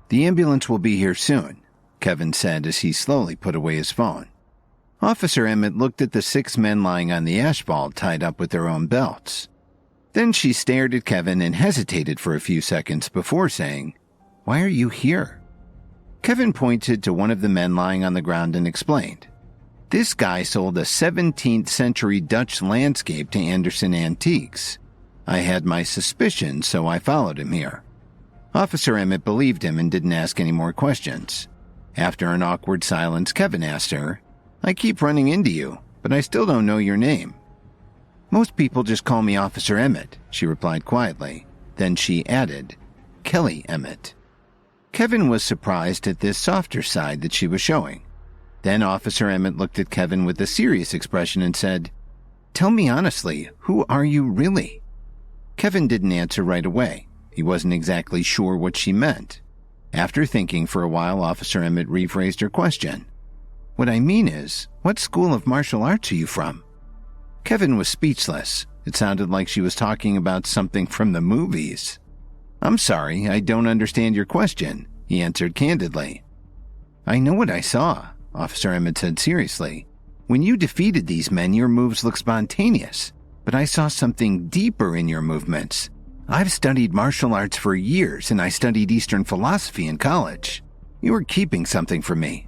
"The ambulance will be here soon," Kevin said as he slowly put away his phone. Officer Emmett looked at the 6 men lying on the asphalt tied up with their own belts. Then she stared at Kevin and hesitated for a few seconds before saying, "Why are you here?" Kevin pointed to one of the men lying on the ground and explained, "This guy sold a 17th century Dutch landscape to Anderson Antiques. I had my suspicions, so I followed him here." Officer Emmett believed him and didn't ask any more questions. After an awkward silence, Kevin asked her, "I keep running into you, but I still don't know your name." "Most people just call me Officer Emmett," she replied quietly. Then she added, "Kelly Emmett." Kevin was surprised at this softer side that she was showing. Then Officer Emmett looked at Kevin with a serious expression and said, "Tell me honestly, who are you really?" Kevin didn't answer right away. He wasn't exactly sure what she meant. After thinking for a while, Officer Emmett rephrased her question. "What I mean is, what school of martial arts are you from?" Kevin was speechless. It sounded like she was talking about something from the movies. "I'm sorry, I don't understand your question," he answered candidly. "I know what I saw," Officer Emmett said seriously. "When you defeated these men, your moves looked spontaneous, but I saw something deeper in your movements. I've studied martial arts for years, and I studied Eastern philosophy in college. You were keeping something from me."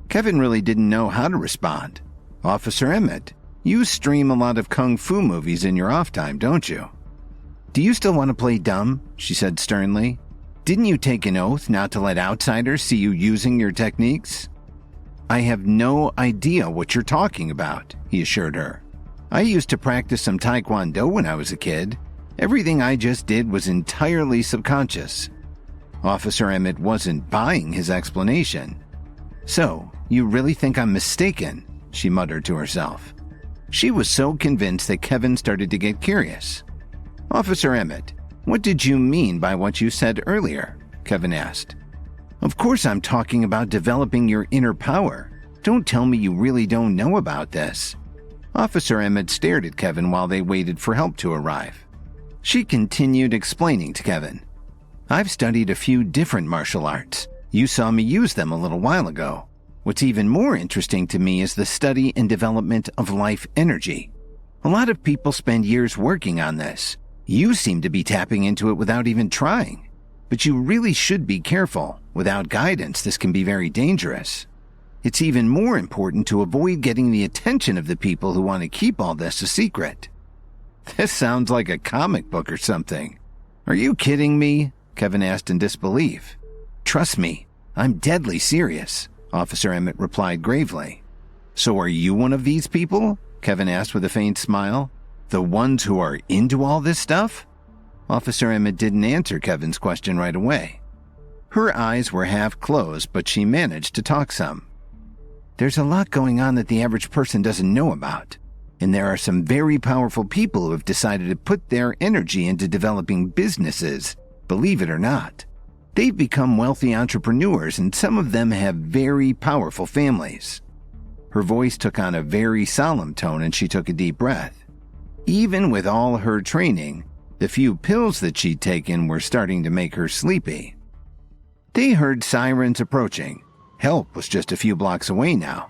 Kevin really didn't know how to respond. "Officer Emmett, you stream a lot of kung fu movies in your off time, don't you?" "Do you still want to play dumb?" she said sternly. "Didn't you take an oath not to let outsiders see you using your techniques?" "I have no idea what you're talking about," he assured her. "I used to practice some Taekwondo when I was a kid. Everything I just did was entirely subconscious." Officer Emmett wasn't buying his explanation. "So, you really think I'm mistaken?" she muttered to herself. She was so convinced that Kevin started to get curious. "Officer Emmett, what did you mean by what you said earlier?" Kevin asked. "Of course I'm talking about developing your inner power. Don't tell me you really don't know about this." Officer Emmett stared at Kevin while they waited for help to arrive. She continued explaining to Kevin, "I've studied a few different martial arts. You saw me use them a little while ago. What's even more interesting to me is the study and development of life energy. A lot of people spend years working on this. You seem to be tapping into it without even trying. But you really should be careful. Without guidance, this can be very dangerous. It's even more important to avoid getting the attention of the people who want to keep all this a secret." "This sounds like a comic book or something." "Are you kidding me?" Kevin asked in disbelief. "Trust me, I'm deadly serious," Officer Emmett replied gravely. "So are you one of these people?" Kevin asked with a faint smile. "The ones who are into all this stuff?" Officer Emmett didn't answer Kevin's question right away. Her eyes were half closed, but she managed to talk some. "There's a lot going on that the average person doesn't know about. And there are some very powerful people who have decided to put their energy into developing businesses, believe it or not. They've become wealthy entrepreneurs, and some of them have very powerful families." Her voice took on a very solemn tone, and she took a deep breath. Even with all her training, the few pills that she'd taken were starting to make her sleepy. They heard sirens approaching. Help was just a few blocks away now.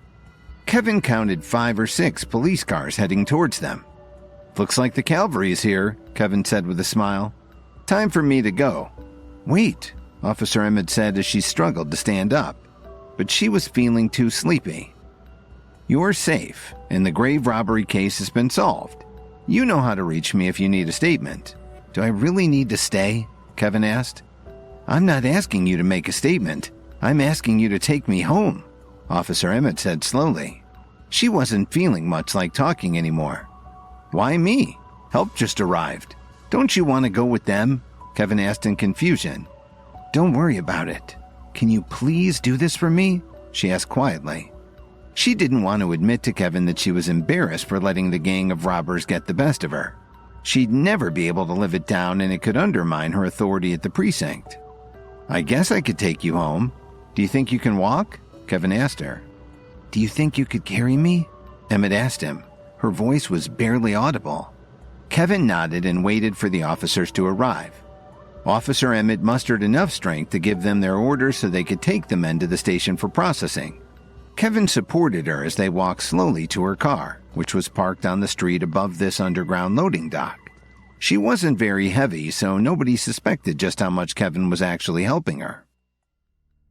Kevin counted 5 or 6 police cars heading towards them. "Looks like the cavalry is here," Kevin said with a smile. "Time for me to go." "Wait," Officer Emmett said as she struggled to stand up, but she was feeling too sleepy. "You're safe, and the grave robbery case has been solved. You know how to reach me if you need a statement." "Do I really need to stay?" Kevin asked. "I'm not asking you to make a statement. I'm asking you to take me home," Officer Emmett said slowly. She wasn't feeling much like talking anymore. "Why me? Help just arrived. Don't you want to go with them?" Kevin asked in confusion. "Don't worry about it. Can you please do this for me?" she asked quietly. She didn't want to admit to Kevin that she was embarrassed for letting the gang of robbers get the best of her. She'd never be able to live it down, and it could undermine her authority at the precinct. "I guess I could take you home. Do you think you can walk?" Kevin asked her. "Do you think you could carry me?" Emmett asked him. Her voice was barely audible. Kevin nodded and waited for the officers to arrive. Officer Emmett mustered enough strength to give them their orders so they could take the men to the station for processing. Kevin supported her as they walked slowly to her car, which was parked on the street above this underground loading dock. She wasn't very heavy, so nobody suspected just how much Kevin was actually helping her.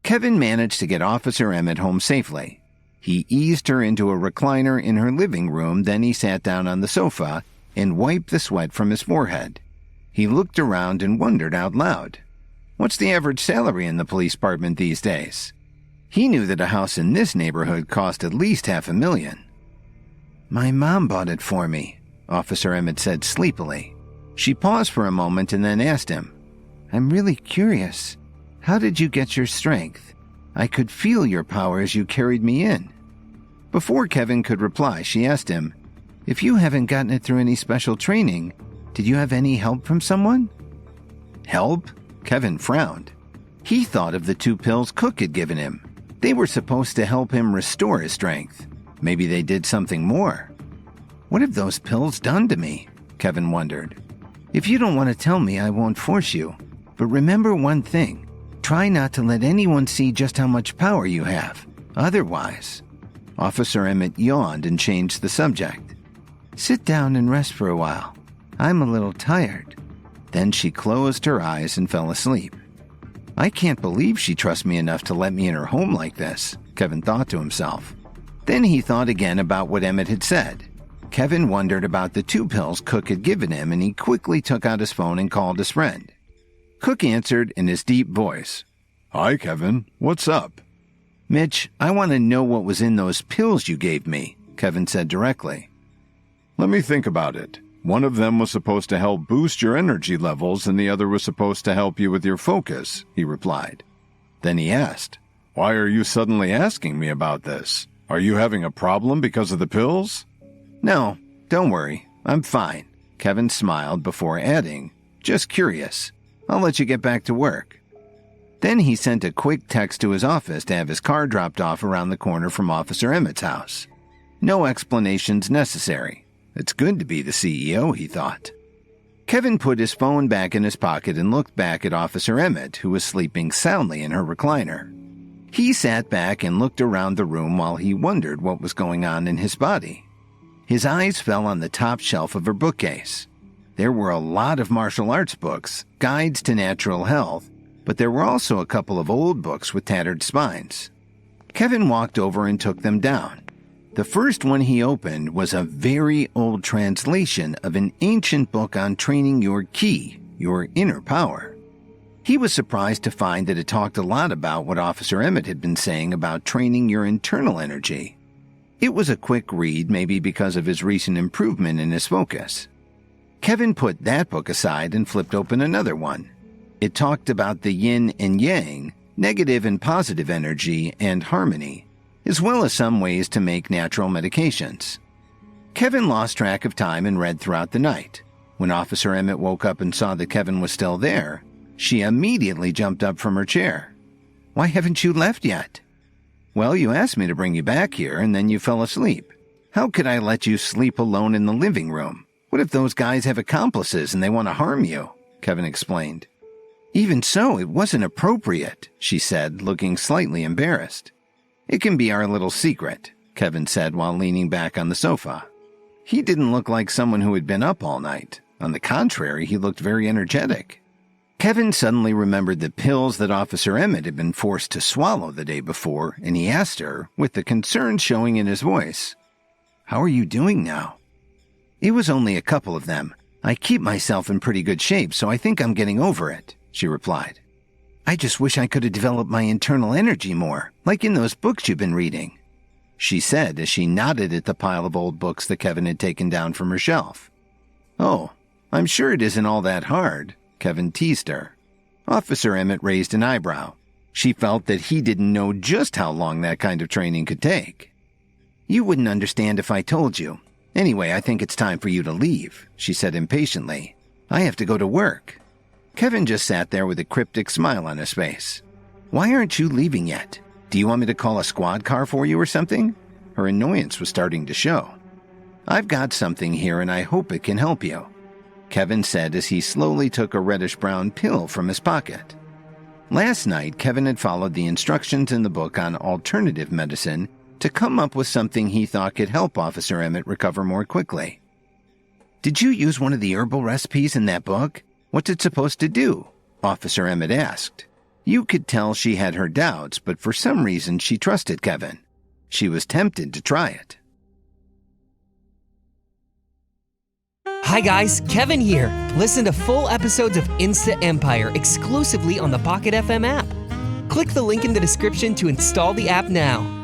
Kevin managed to get Officer Emmett home safely. He eased her into a recliner in her living room, then he sat down on the sofa and wiped the sweat from his forehead. He looked around and wondered out loud, what's the average salary in the police department these days? He knew that a house in this neighborhood cost at least $500,000. My mom bought it for me, Officer Emmett said sleepily. She paused for a moment and then asked him, I'm really curious. How did you get your strength? I could feel your power as you carried me in. Before Kevin could reply, she asked him, if you haven't gotten it through any special training, did you have any help from someone? Help? Kevin frowned. He thought of the 2 pills Cook had given him. They were supposed to help him restore his strength. Maybe they did something more. What have those pills done to me? Kevin wondered. If you don't want to tell me, I won't force you. But remember one thing. Try not to let anyone see just how much power you have. Otherwise... Officer Emmett yawned and changed the subject. Sit down and rest for a while. I'm a little tired. Then she closed her eyes and fell asleep. I can't believe she trusts me enough to let me in her home like this, Kevin thought to himself. Then he thought again about what Emmett had said. Kevin wondered about the 2 pills Cook had given him, and he quickly took out his phone and called his friend. Cook answered in his deep voice. Hi, Kevin. What's up? Mitch, I want to know what was in those pills you gave me, Kevin said directly. Let me think about it. One of them was supposed to help boost your energy levels, and the other was supposed to help you with your focus, he replied. Then he asked, Why are you suddenly asking me about this? Are you having a problem because of the pills? No, don't worry. I'm fine. Kevin smiled before adding, Just curious. I'll let you get back to work. Then he sent a quick text to his office to have his car dropped off around the corner from Officer Emmett's house. No explanations necessary. It's good to be the CEO, he thought. Kevin put his phone back in his pocket and looked back at Officer Emmett, who was sleeping soundly in her recliner. He sat back and looked around the room while he wondered what was going on in his body. His eyes fell on the top shelf of her bookcase. There were a lot of martial arts books, guides to natural health, but there were also a couple of old books with tattered spines. Kevin walked over and took them down. The first one he opened was a very old translation of an ancient book on training your ki, your inner power. He was surprised to find that it talked a lot about what Officer Emmett had been saying about training your internal energy. It was a quick read, maybe because of his recent improvement in his focus. Kevin put that book aside and flipped open another one. It talked about the yin and yang, negative and positive energy, and harmony, as well as some ways to make natural medications. Kevin lost track of time and read throughout the night. When Officer Emmett woke up and saw that Kevin was still there, she immediately jumped up from her chair. Why haven't you left yet? Well, you asked me to bring you back here, and then you fell asleep. How could I let you sleep alone in the living room? What if those guys have accomplices and they want to harm you? Kevin explained. Even so, it wasn't appropriate, she said, looking slightly embarrassed. It can be our little secret, Kevin said while leaning back on the sofa. He didn't look like someone who had been up all night. On the contrary, he looked very energetic. Kevin suddenly remembered the pills that Officer Emmett had been forced to swallow the day before, and he asked her, with the concern showing in his voice, How are you doing now? It was only a couple of them. I keep myself in pretty good shape, so I think I'm getting over it, she replied. I just wish I could have developed my internal energy more, like in those books you've been reading, she said as she nodded at the pile of old books that Kevin had taken down from her shelf. Oh, I'm sure it isn't all that hard, Kevin teased her. Officer Emmett raised an eyebrow. She felt that he didn't know just how long that kind of training could take. You wouldn't understand if I told you. Anyway, I think it's time for you to leave, she said impatiently. I have to go to work. Kevin just sat there with a cryptic smile on his face. Why aren't you leaving yet? Do you want me to call a squad car for you or something? Her annoyance was starting to show. I've got something here and I hope it can help you. Kevin said as he slowly took a reddish-brown pill from his pocket. Last night, Kevin had followed the instructions in the book on alternative medicine to come up with something he thought could help Officer Emmett recover more quickly. "Did you use one of the herbal recipes in that book? What's it supposed to do?" Officer Emmett asked. You could tell she had her doubts, but for some reason she trusted Kevin. She was tempted to try it. Hi guys, Kevin here. Listen to full episodes of Insta Empire exclusively on the Pocket FM app. Click the link in the description to install the app now.